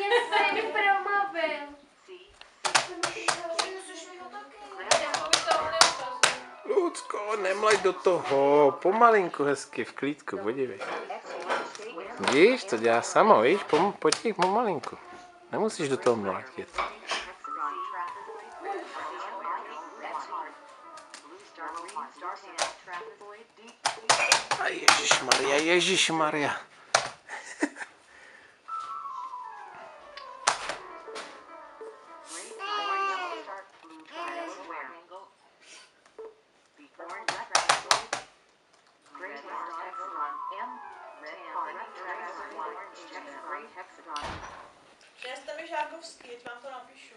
Já jsem promluvil. Lucko, nemlej do toho. Pomalinku, hezky, v klídku, podívej. Vidíš, to dělá samo, víš? Pojď pomalinku. Nemusíš do toho mlátit. A Ježišmarja, Ježišmarja. Přineste mi žákovský, teď vám to napíšu.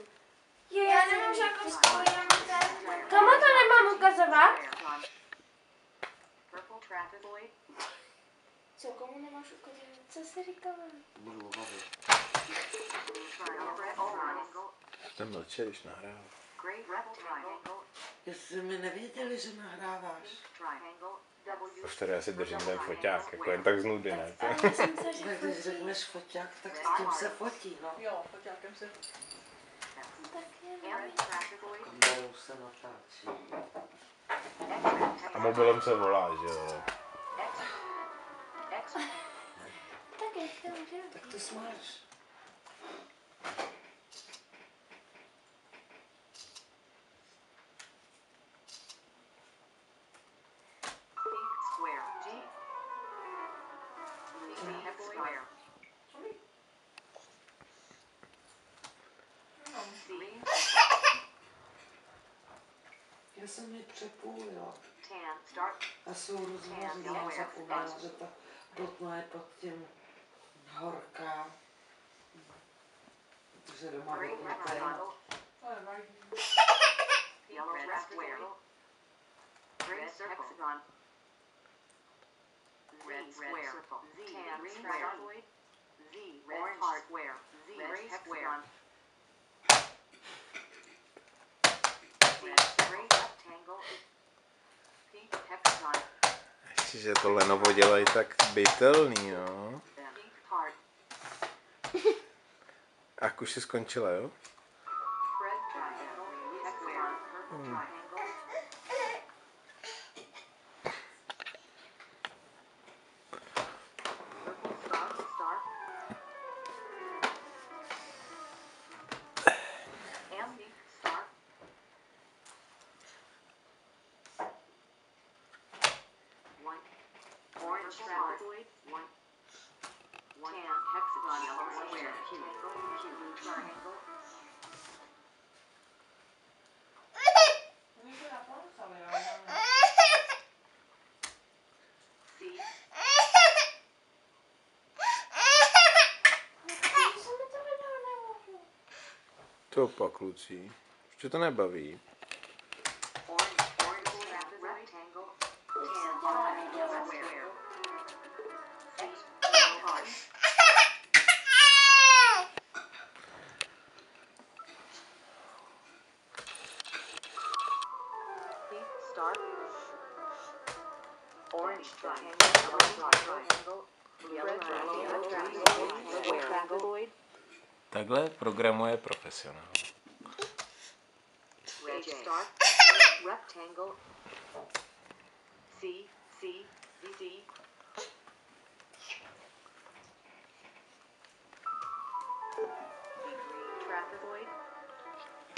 Já nemám žákovskou, jenom ten. Komu to nemám ukazovat? Co, komu nemáš ukazovat? Co jsi říkala? Budu bavit. Jsem mlčel, když nahrával. Jestli mi nevěděli, že nahráváš. Už tady asi držím ten foťák, jako jen tak z nudy, ne? Ale já jsem se Tak řekla, když řekneš foťák, tak s tím se fotí, no. Jo, foťákem se fotí. tak je Kamerou se natáčí. A mobilem se volá, že jo? tak je to může. Tak to smáš. Já jsem ji přepůlila. A jsou rozmařená, zapomněla, že ta botna je pod tím horká. Takže doma vypnutý. To je vadí. Red square, tan square, Z, orange square, Z, gray square, gray rectangle, pink hexagon, Ještě, že to Lenovo dělají tak bytelný, no. pink heart, A už si skončila, jo? red triangle, hexagon, purple triangle, purple star, and pink star, one, orange trapezoid, one, tan hexagon, yellow square, blue triangle, Můžu napsat, ale já mám. C, Co mi to vydalo nemůžu? To pak, Lucí. Už to nebaví. orange rectangle, tan triangle, square, C, heart, pink star, orange triangle, yellow triangle, yellow triangle, square, trapezoid, Takhle programuje profesionál. red star, rectangle, C, C, C,